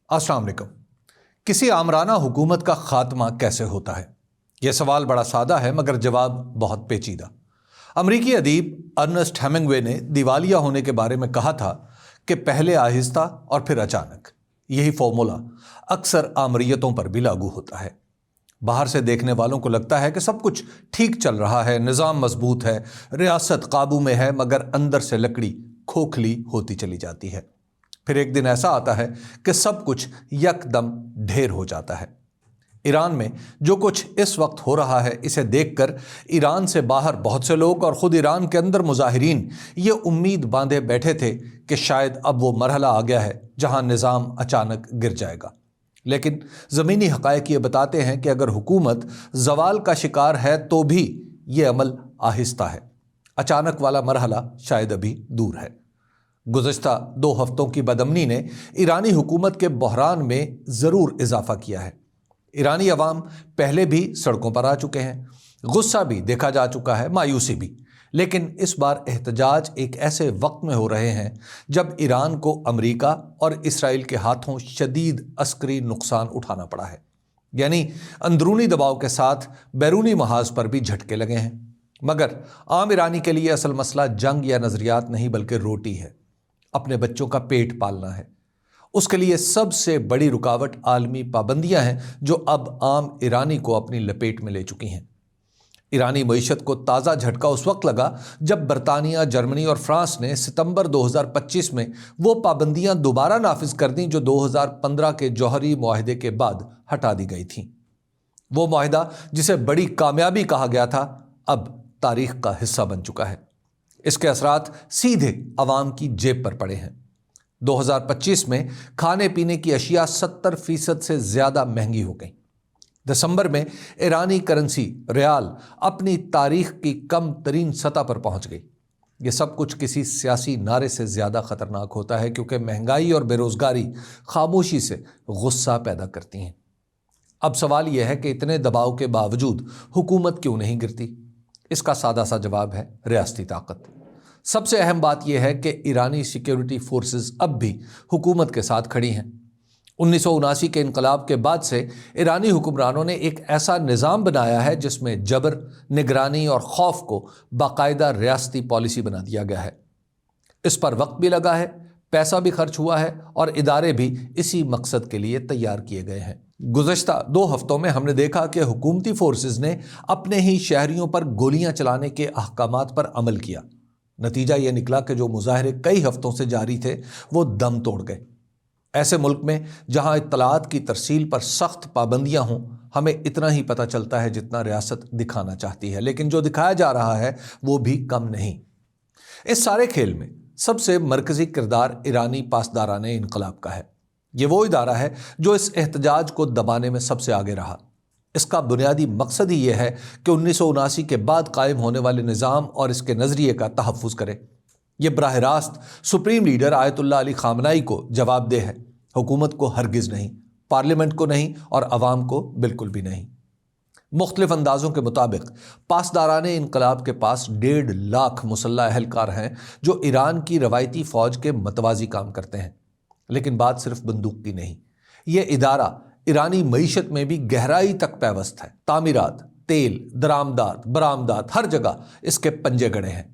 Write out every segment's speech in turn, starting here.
अस्सलाम वालेकुम। किसी आमराना हुकूमत का खात्मा कैसे होता है? यह सवाल बड़ा सादा है मगर जवाब बहुत पेचीदा। अमरीकी अदीब अर्नेस्ट हेमिंग्वे ने दिवालिया होने के बारे में कहा था कि पहले आहिस्ता और फिर अचानक। यही फॉर्मूला अक्सर आमरीयतों पर भी लागू होता है। बाहर से देखने वालों को लगता है कि सब कुछ ठीक चल रहा है, निज़ाम मजबूत है, रियासत काबू में है, मगर अंदर से लकड़ी खोखली होती चली जाती है। फिर एक दिन ऐसा आता है कि सब कुछ यकदम ढेर हो जाता है। ईरान में जो कुछ इस वक्त हो रहा है, इसे देखकर ईरान से बाहर बहुत से लोग और ख़ुद ईरान के अंदर मुजाहिरीन ये उम्मीद बांधे बैठे थे कि शायद अब वो मरहला आ गया है जहां निज़ाम अचानक गिर जाएगा। लेकिन ज़मीनी हक़ाइक़ ये बताते हैं कि अगर हुकूमत ज़वाल का शिकार है तो भी ये अमल आहिस्ता है। अचानक वाला मरहला शायद अभी दूर है। गुज़श्ता 2 हफ्तों की बदअमनी ने ईरानी हुकूमत के बहरान में ज़रूर इजाफा किया है। ईरानी अवाम पहले भी सड़कों पर आ चुके हैं, गुस्सा भी देखा जा चुका है, मायूसी भी। लेकिन इस बार एहतजाज एक ऐसे वक्त में हो रहे हैं जब ईरान को अमरीका और इसराइल के हाथों शदीद अस्करी नुकसान उठाना पड़ा है। यानी अंदरूनी दबाव के साथ बैरूनी महाज पर भी झटके लगे हैं। मगर आम ईरानी के लिए असल मसला जंग या नज़रियात नहीं बल्कि रोटी है, अपने बच्चों का पेट पालना है। उसके लिए सबसे बड़ी रुकावट आलमी पाबंदियां हैं जो अब आम ईरानी को अपनी लपेट में ले चुकी हैं। ईरानी मईशत को ताज़ा झटका उस वक्त लगा जब बरतानिया, जर्मनी और फ्रांस ने सितंबर 2025 में वो पाबंदियां दोबारा नाफिज कर दी जो 2015 के जौहरी मुआहदे के बाद हटा दी गई थीं। वो मुआहदा जिसे बड़ी कामयाबी कहा गया था, अब तारीख का हिस्सा बन चुका है। इसके असरात सीधे अवाम की जेब पर पड़े हैं। 2025 में खाने पीने की अशिया 70% से ज़्यादा महंगी हो गई। दिसंबर में ईरानी करेंसी रियाल अपनी तारीख की कम तरीन सतह पर पहुंच गई। ये सब कुछ किसी सियासी नारे से ज़्यादा ख़तरनाक होता है क्योंकि महंगाई और बेरोज़गारी खामोशी से गुस्सा पैदा करती हैं। अब सवाल यह है कि इतने दबाव के बावजूद हुकूमत क्यों नहीं गिरती? इसका सादा सा जवाब है रियासती ताकत। सबसे अहम बात यह है कि ईरानी सिक्योरिटी फोर्सेस अब भी हुकूमत के साथ खड़ी हैं। 1979 के इनकलाब के बाद से ईरानी हुक्मरानों ने एक ऐसा निज़ाम बनाया है जिसमें जबर, निगरानी और खौफ को बाकायदा रियासती पॉलिसी बना दिया गया है। इस पर वक्त भी लगा है, पैसा भी खर्च हुआ है और इदारे भी इसी मकसद के लिए तैयार किए गए हैं। गुज़श्ता 2 हफ्तों में हमने देखा कि हुकूमती फोर्सेस ने अपने ही शहरियों पर गोलियां चलाने के अहकामात पर अमल किया। नतीजा ये निकला कि जो मुजाहरे कई हफ्तों से जारी थे वो दम तोड़ गए। ऐसे मुल्क में जहां इत्तलाआत की तरसील पर सख्त पाबंदियां हों, हमें इतना ही पता चलता है जितना रियासत दिखाना चाहती है, लेकिन जो दिखाया जा रहा है वो भी कम नहीं। इस सारे खेल में सबसे मरकजी किरदार ईरानी पासदाराने इनकलाब का है। ये वो इदारा है जो इस एहतजाज को दबाने में सबसे आगे रहा। इसका बुनियादी मकसद ही यह है कि 1979 के बाद कायम होने वाले निज़ाम और इसके नज़रिए का तहफ़्फ़ुज़ करे। यह बराह रास्त सुप्रीम लीडर आयतुल्लाह अली ख़ामनाई को जवाबदेह है, हुकूमत को हरगिज़ नहीं, पार्लियामेंट को नहीं और अवाम को बिल्कुल भी नहीं। मुख्तलिफ अंदाज़ों के मुताबिक पासदाराने इनकलाब के पास 1.5 लाख मुसल्लह अहलकार हैं जो ईरान की रवायती फ़ौज के मतवाज़ी काम करते हैं। लेकिन बात सिर्फ बंदूक की नहीं, ये इदारा ईरानी मईशत में भी गहराई तक पैवस्त है। तामीरात, तेल, दरामदात, बरामदात, हर जगह इसके पंजे गड़े हैं।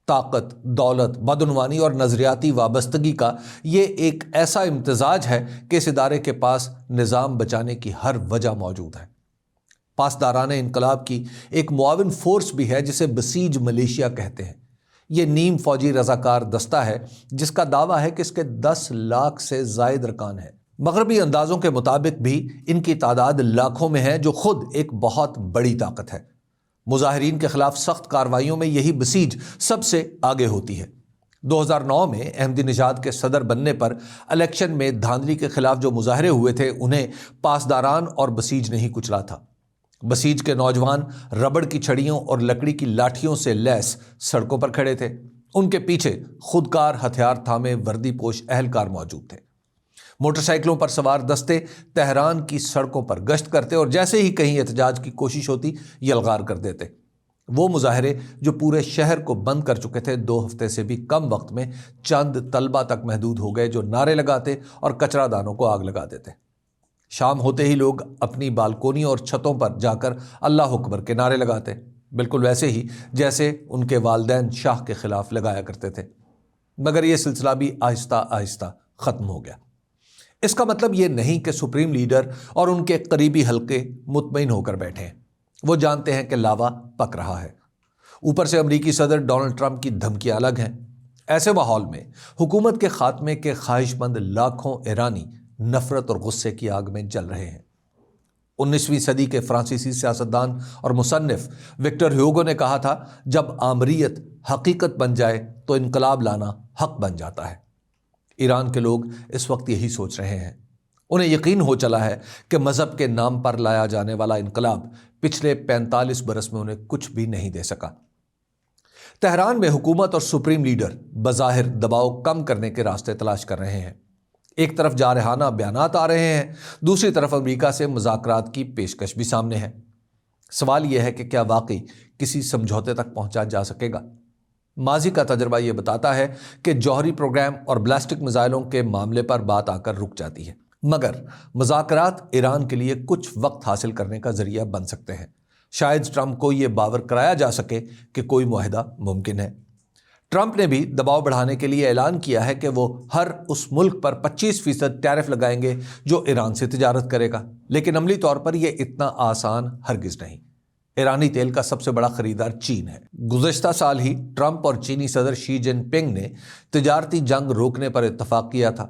ताकत, दौलत, बदउनवानी और नज़रियाती वाबस्तगी का ये एक ऐसा इम्तजाज है कि इस इदारे के पास निज़ाम बचाने की हर वजह मौजूद है। पासदाराने इनकलाब की एक मुआविन फोर्स भी है जिसे बसीज मलेशिया कहते हैं। ये नीम फौजी रज़ाकार दस्ता है जिसका दावा है कि इसके 10 लाख से ज़ायद अरकान हैं। मगरबी अंदाज़ों के मुताबिक भी इनकी तादाद लाखों में है, जो खुद एक बहुत बड़ी ताकत है। मुजाहिरीन के खिलाफ सख्त कार्रवाइयों में यही बसीज सबसे आगे होती है। 2009 में अहमदीनेजाद के सदर बनने पर इलेक्शन में धांधली के खिलाफ जो मुजाहरे हुए थे उन्हें पासदारान और बसीज ने ही कुचला था। बसीज के नौजवान रबड़ की छड़ियों और लकड़ी की लाठियों से लैस सड़कों पर खड़े थे। उनके पीछे खुदकार हथियार थामे वर्दीपोश अहलकार मौजूद थे। मोटरसाइकिलों पर सवार दस्ते तेहरान की सड़कों पर गश्त करते और जैसे ही कहीं एहतजाज की कोशिश होती यलगार कर देते। وہ مظاہرے جو پورے شہر کو بند کر چکے تھے 2 ہفتے سے بھی کم وقت میں چند طلبہ تک محدود ہو گئے جو نعرے لگاتے اور کچرا دانوں کو آگ لگا دیتے۔ شام ہوتے ہی لوگ اپنی بالکونی اور چھتوں پر جا کر اللہ اکبر کے نعرے لگاتے، بالکل ویسے ہی جیسے ان کے والدین شاہ کے خلاف لگایا کرتے تھے، مگر یہ سلسلہ بھی آہستہ آہستہ ختم ہو گیا۔ اس کا مطلب یہ نہیں کہ سپریم لیڈر اور ان کے قریبی حلقے مطمئن ہو کر بیٹھے ہیں۔ وہ جانتے ہیں کہ لاوا پک رہا ہے۔ اوپر سے امریکی صدر ڈونلڈ ٹرمپ کی دھمکیاں الگ ہیں۔ ایسے ماحول میں حکومت کے خاتمے کے خواہش مند لاکھوں ایرانی نفرت اور غصے کی آگ میں جل رہے ہیں۔ 19ویں صدی کے فرانسیسی سیاستدان اور مصنف وکٹر ہیوگو نے کہا تھا، جب آمریت حقیقت بن جائے تو انقلاب لانا حق بن جاتا ہے۔ ایران کے لوگ اس وقت یہی سوچ رہے ہیں۔ انہیں یقین ہو چلا ہے کہ مذہب کے نام پر لایا جانے والا انقلاب پچھلے 45 برس میں انہیں کچھ بھی نہیں دے سکا۔ تہران میں حکومت اور سپریم لیڈر بظاہر دباؤ کم کرنے کے راستے تلاش کر رہے ہیں۔ ایک طرف جارحانہ بیانات آ رہے ہیں، دوسری طرف امریکہ سے مذاکرات کی پیشکش بھی سامنے ہے۔ سوال یہ ہے کہ کیا واقعی کسی سمجھوتے تک پہنچا جا سکے گا؟ ماضی کا تجربہ یہ بتاتا ہے کہ جوہری پروگرام اور بیلسٹک میزائلوں کے معاملے پر بات آ کر رک جاتی ہے، مگر مذاکرات ایران کے لیے کچھ وقت حاصل کرنے کا ذریعہ بن سکتے ہیں۔ شاید ٹرمپ کو یہ باور کرایا جا سکے کہ کوئی معاہدہ ممکن ہے۔ ٹرمپ نے بھی دباؤ بڑھانے کے لیے اعلان کیا ہے کہ وہ ہر اس ملک پر 25% ٹیرف لگائیں گے جو ایران سے تجارت کرے گا، لیکن عملی طور پر یہ اتنا آسان ہرگز نہیں۔ ایرانی تیل کا سب سے بڑا خریدار چین ہے۔ گزشتہ سال ہی ٹرمپ اور چینی صدر شی جن پنگ نے تجارتی جنگ روکنے پر اتفاق کیا تھا۔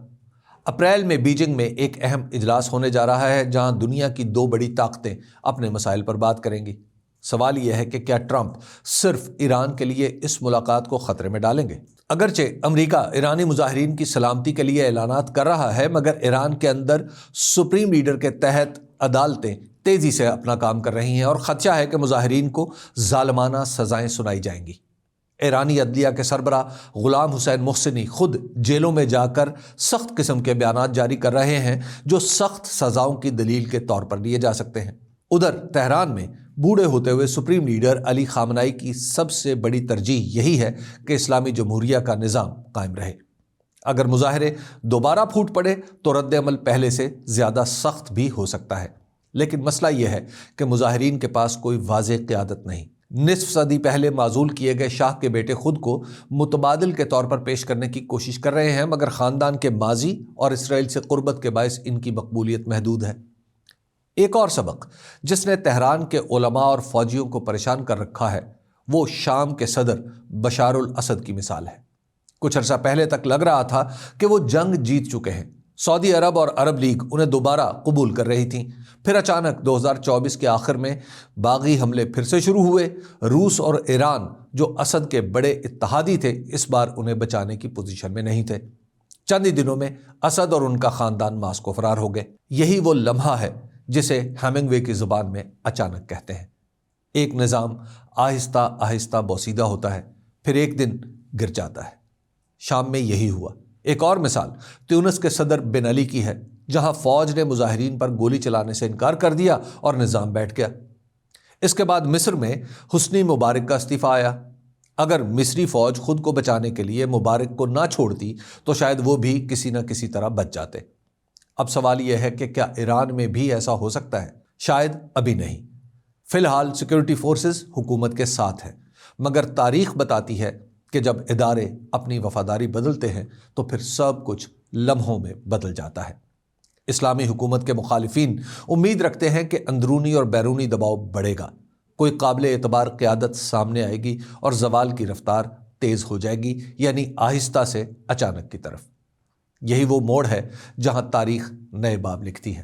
اپریل میں بیجنگ میں ایک اہم اجلاس ہونے جا رہا ہے جہاں دنیا کی 2 بڑی طاقتیں اپنے مسائل پر بات کریں گی۔ سوال یہ ہے کہ کیا ٹرمپ صرف ایران کے لیے اس ملاقات کو خطرے میں ڈالیں گے؟ اگرچہ امریکہ ایرانی مظاہرین کی سلامتی کے لیے اعلانات کر رہا ہے، مگر ایران کے اندر سپریم لیڈر کے تحت عدالتیں تیزی سے اپنا کام کر رہی ہیں اور خدشہ ہے کہ مظاہرین کو ظالمانہ سزائیں سنائی جائیں گی۔ ایرانی عدلیہ کے سربراہ غلام حسین محسنی خود جیلوں میں جا کر سخت قسم کے بیانات جاری کر رہے ہیں جو سخت سزاؤں کی دلیل کے طور پر لیے جا سکتے ہیں۔ ادھر تہران میں بوڑھے ہوتے ہوئے سپریم لیڈر علی خامنائی کی سب سے بڑی ترجیح یہی ہے کہ اسلامی جمہوریہ کا نظام قائم رہے۔ اگر مظاہرے دوبارہ پھوٹ پڑے تو رد عمل پہلے سے زیادہ سخت بھی ہو سکتا ہے، لیکن مسئلہ یہ ہے کہ مظاہرین کے پاس کوئی واضح قیادت نہیں۔ نصف صدی پہلے معزول کیے گئے شاہ کے بیٹے خود کو متبادل کے طور پر پیش کرنے کی کوشش کر رہے ہیں، مگر خاندان کے ماضی اور اسرائیل سے قربت کے باعث ان کی مقبولیت محدود ہے۔ ایک اور سبق جس نے تہران کے علماء اور فوجیوں کو پریشان کر رکھا ہے وہ شام کے صدر بشار الاسد کی مثال ہے۔ کچھ عرصہ پہلے تک لگ رہا تھا کہ وہ جنگ جیت چکے ہیں، سعودی عرب اور عرب لیگ انہیں دوبارہ قبول کر رہی تھیں، پھر اچانک 2024 کے آخر میں باغی حملے پھر سے شروع ہوئے۔ روس اور ایران جو اسد کے بڑے اتحادی تھے اس بار انہیں بچانے کی پوزیشن میں نہیں تھے۔ چند ہی دنوں میں اسد اور ان کا خاندان ماسکو فرار ہو گئے۔ یہی وہ لمحہ ہے جسے ہیمنگ وے کی زبان میں اچانک کہتے ہیں۔ ایک نظام آہستہ آہستہ بوسیدہ ہوتا ہے، پھر ایک دن گر جاتا ہے۔ شام میں یہی ہوا۔ ایک اور مثال تیونس کے صدر بن علی کی ہے، جہاں فوج نے مظاہرین پر گولی چلانے سے انکار کر دیا اور نظام بیٹھ گیا۔ اس کے بعد مصر میں حسنی مبارک کا استعفیٰ آیا۔ اگر مصری فوج خود کو بچانے کے لیے مبارک کو نہ چھوڑتی تو شاید وہ بھی کسی نہ کسی طرح بچ جاتے۔ اب سوال یہ ہے کہ کیا ایران میں بھی ایسا ہو سکتا ہے؟ شاید ابھی نہیں۔ فی الحال سیکورٹی فورسز حکومت کے ساتھ ہیں، مگر تاریخ بتاتی ہے کہ جب ادارے اپنی وفاداری بدلتے ہیں تو پھر سب کچھ لمحوں میں بدل جاتا ہے۔ اسلامی حکومت کے مخالفین امید رکھتے ہیں کہ اندرونی اور بیرونی دباؤ بڑھے گا، کوئی قابل اعتبار قیادت سامنے آئے گی اور زوال کی رفتار تیز ہو جائے گی، یعنی آہستہ سے اچانک کی طرف۔ یہی وہ موڑ ہے جہاں تاریخ نئے باب لکھتی ہے۔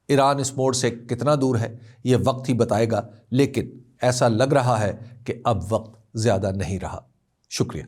ایران اس موڑ سے کتنا دور ہے یہ وقت ہی بتائے گا، لیکن ایسا لگ رہا ہے کہ اب وقت زیادہ نہیں رہا۔ شکریہ۔